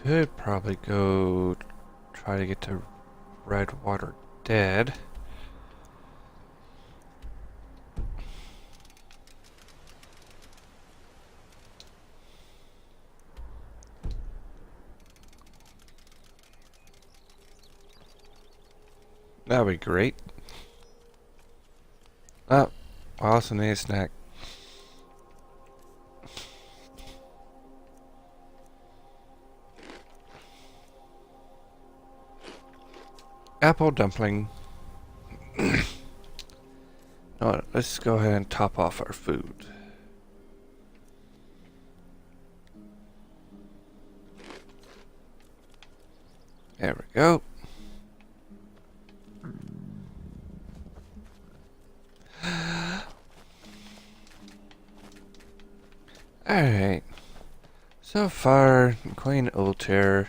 could probably go try to get to Redwater Dead. That would be great. Oh, I also need a snack. Apple dumpling. No, let's go ahead and top off our food. There we go. Alright. So far, Queen Ultir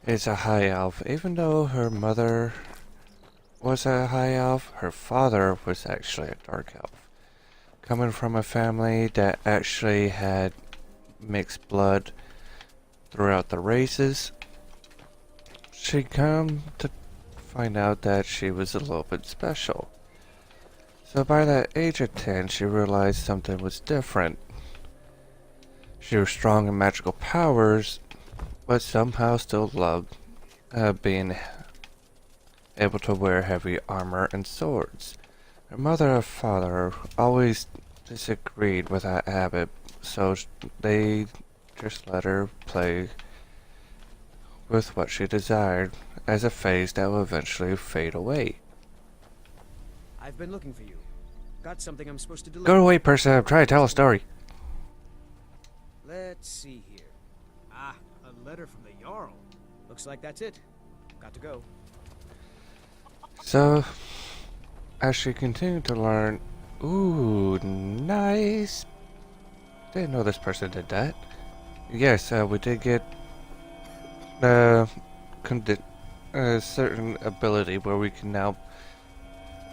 is a high elf. Even though her mother was a high elf, her father was actually a dark elf. Coming from a family that actually had mixed blood throughout the races, she come to find out that she was a little bit special. So by the age of 10, she realized something was different. She was strong in magical powers, but somehow still loved being able to wear heavy armor and swords. Her mother and father always disagreed with that habit, so they just let her play with what she desired as a phase that will eventually fade away. I've been looking for you. Got something I'm supposed to deliver. Go away, person. I'm trying to tell a story. Let's see here. Ah, a letter from the Jarl. Looks like that's it. Got to go. So, as she continued to learn, ooh, nice. Didn't know this person did that. Yes, we did get a certain ability where we can now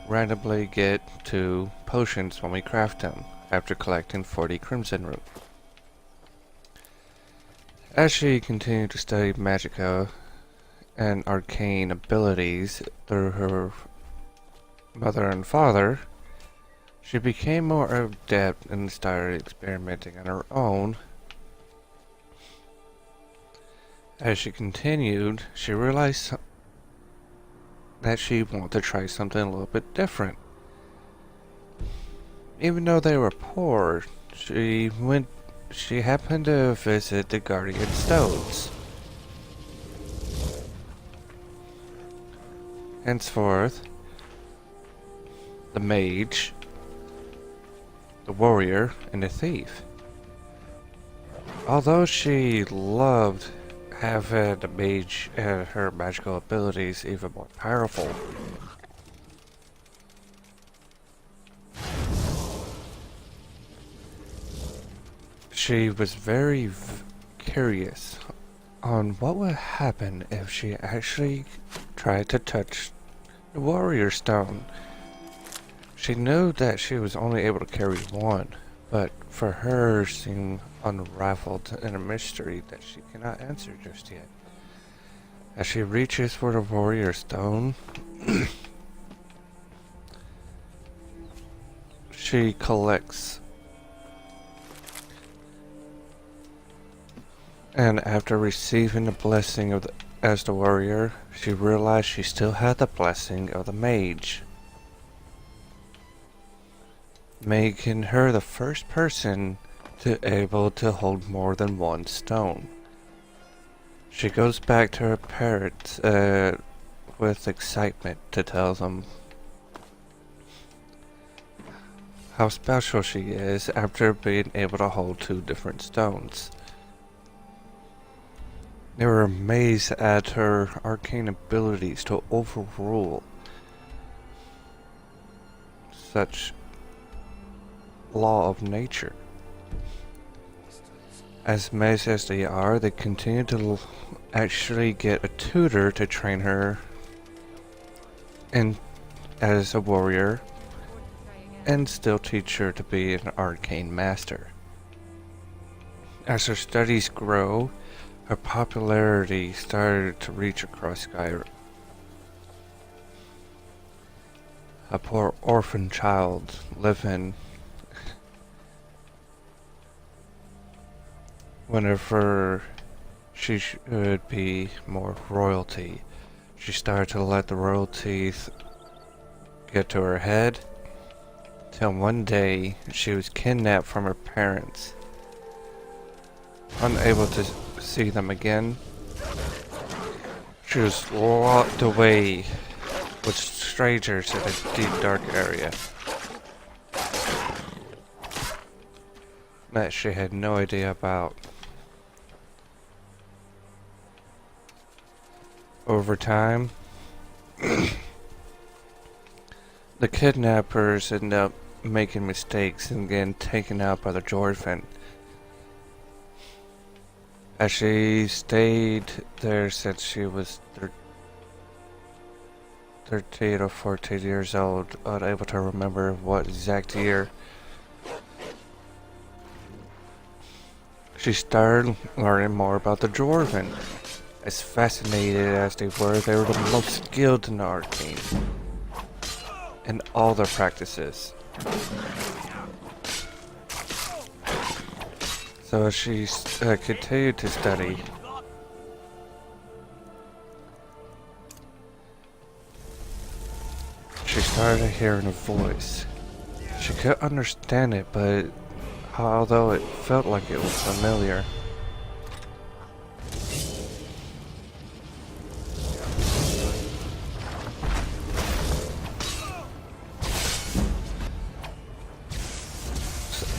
randomly get 2 potions when we craft them after collecting 40 Crimson Root. As she continued to study Magicka and arcane abilities through her mother and father, she became more adept and started experimenting on her own. As she continued, she realized that she wanted to try something a little bit different. Even though they were poor, she happened to visit the Guardian Stones. Henceforth, the mage, the warrior, and the thief. Although she loved having the mage and her magical abilities even more powerful, she was very curious on what would happen if she actually tried to touch the warrior stone. She knew that she was only able to carry 1, but for her seemed unraveled in a mystery that she cannot answer just yet. As she reaches for the warrior stone, she collects. And after receiving the blessing of as the warrior, she realized she still had the blessing of the mage, making her the first person to able to hold more than 1 stone. She goes back to her parents with excitement to tell them how special she is after being able to hold 2 different stones. They were amazed at her arcane abilities to overrule such law of nature. As amazed as they are, they continue to actually get a tutor to train her as a warrior and still teach her to be an arcane master. As her studies grow, her popularity started to reach across Skyrim. A poor orphan child living whenever she should be more royalty. She started to let the royalties get to her head, till one day she was kidnapped from her parents. Unable to see them again, she was locked away with strangers in a deep dark area that she had no idea about. Over time, the kidnappers end up making mistakes and getting taken out by the Dwarven. As she stayed there since she was 13 or 14 years old, unable to remember what exact year, she started learning more about the Dwarven. As fascinated as they were the most skilled in the arcane in all their practices. So as she continued to study, she started hearing a voice. She couldn't understand it, but although it felt like it was familiar.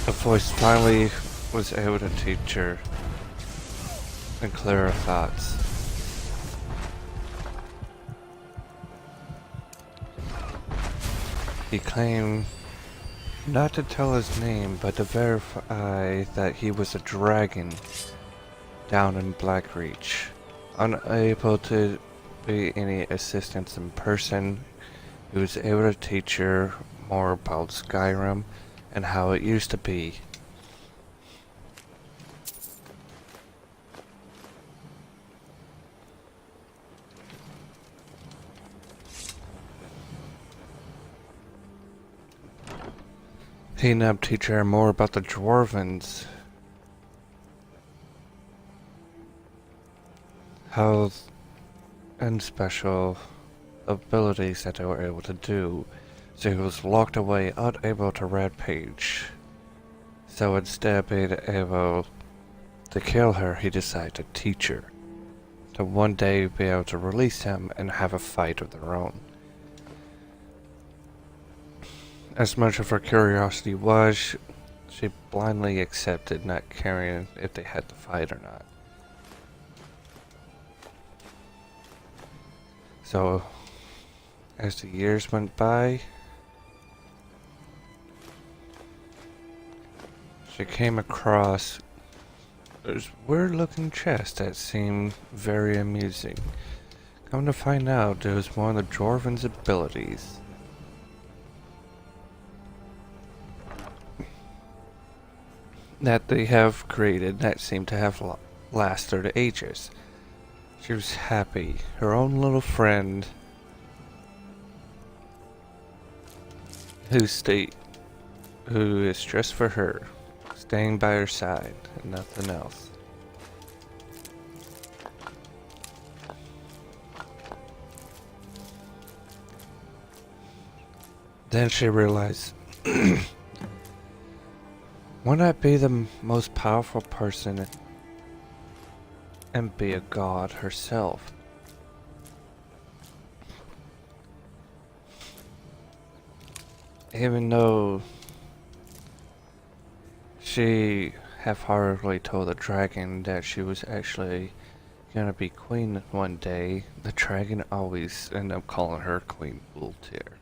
The voice finally was able to teach her and clear her thoughts. He claimed not to tell his name, but to verify that he was a dragon down in Blackreach. Unable to be any assistance in person, he was able to teach her more about Skyrim and how it used to be. He ended up teaching her more about the Dwarvens, how and special abilities that they were able to do. So he was locked away, unable to rampage. So instead of being able to kill her, he decided to teach her. To one day be able to release him and have a fight of their own. As much of her curiosity was, she blindly accepted, not caring if they had to fight or not. So, as the years went by, she came across this weird looking chest that seemed very amusing. Come to find out, it was one of the Dwarven's abilities. That they have created that seemed to have lasted through the ages. She was happy. Her own little friend who is just for her, staying by her side and nothing else. Then she realized, why not be the most powerful person and be a god herself? Even though she half-heartedly told the dragon that she was actually gonna be queen one day, the dragon always ended up calling her Queen Ultir.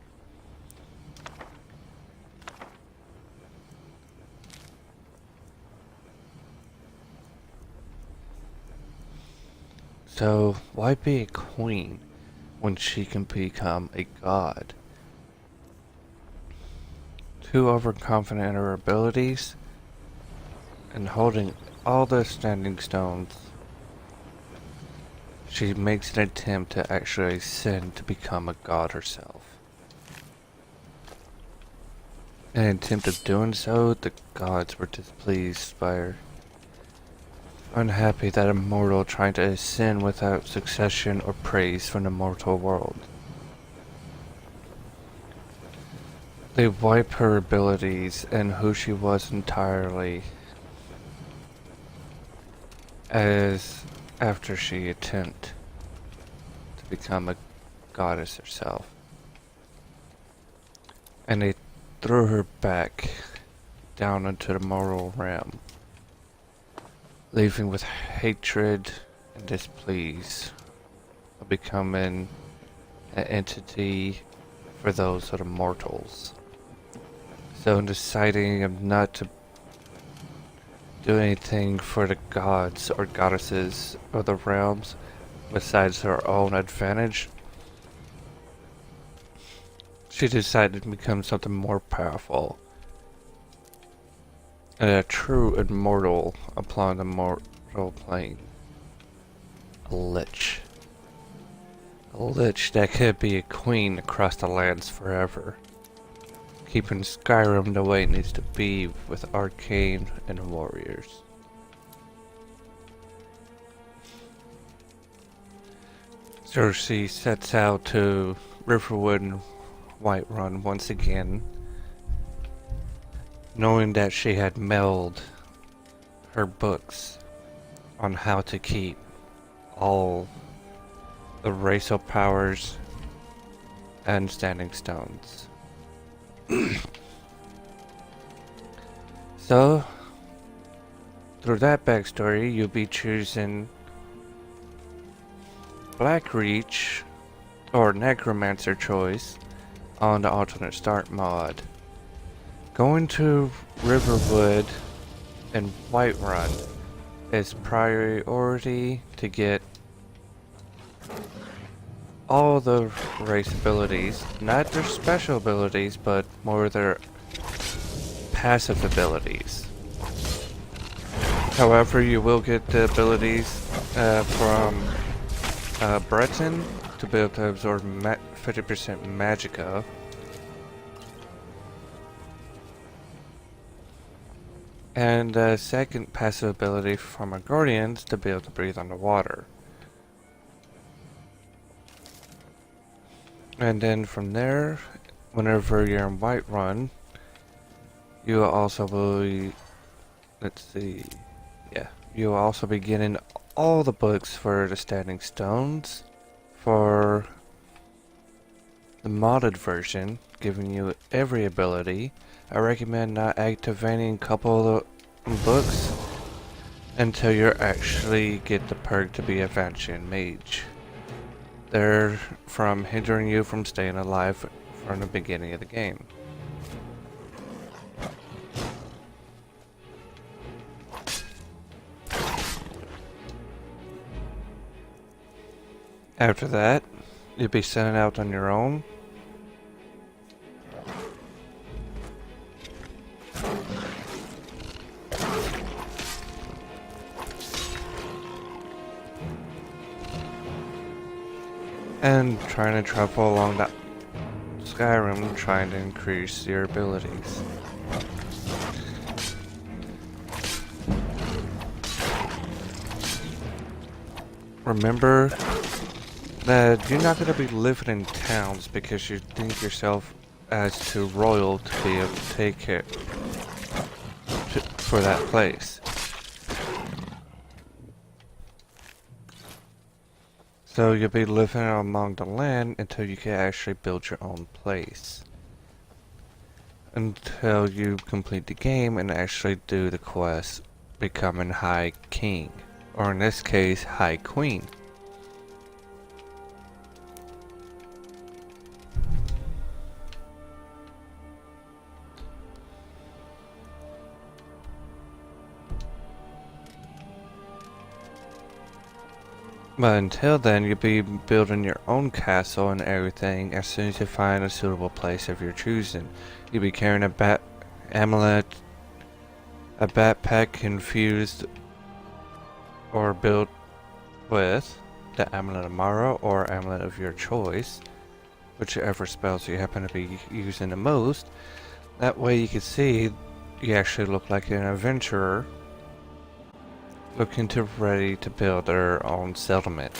So, why be a queen when she can become a god? Too overconfident in her abilities and holding all the standing stones, she makes an attempt to actually ascend to become a god herself. In an attempt of doing so, the gods were displeased by her. Unhappy that a mortal trying to ascend without succession or praise from the mortal world. They wipe her abilities and who she was entirely, as after she attempt to become a goddess herself. And they threw her back down into the mortal realm, leaving with hatred and displease of becoming an entity for those of the mortals. So in deciding of not to do anything for the gods or goddesses of the realms besides her own advantage, she decided to become something more powerful and a true immortal upon the mortal plane. A lich. A lich that could be a queen across the lands forever, keeping Skyrim the way it needs to be with arcane and warriors. So she sets out to Riverwood and Whiterun once again, knowing that she had mailed her books on how to keep all the racial powers and standing stones. So, through that backstory, you'll be choosing Blackreach or Necromancer choice on the alternate start mod. Going to Riverwood and Whiterun is priority to get all the race abilities, not their special abilities, but more their passive abilities. However, you will get the abilities from Breton to be able to absorb 50% magicka. And the second passive ability from our Guardians to be able to breathe underwater. And then from there, whenever you're in Whiterun, you will also be, you will also be getting all the books for the standing stones. For the modded version, giving you every ability, I recommend not activating a couple of the books until you actually get the perk to be a Vancian Mage. They're from hindering you from staying alive from the beginning of the game. After that, you'll be sent out on your own. And trying to travel along that Skyrim, trying to increase your abilities. Remember that you're not going to be living in towns because you think yourself as too royal to be able to take care for that place. So you'll be living among the land until you can actually build your own place. Until you complete the game and actually do the quest, becoming High King. Or in this case, High Queen. But until then, you'll be building your own castle and everything as soon as you find a suitable place of your choosing. You'll be carrying a bat amulet, a backpack infused or built with the Amulet of Mara or Amulet of your choice, whichever spells you happen to be using the most. That way you can see you actually look like an adventurer looking to ready to build their own settlement.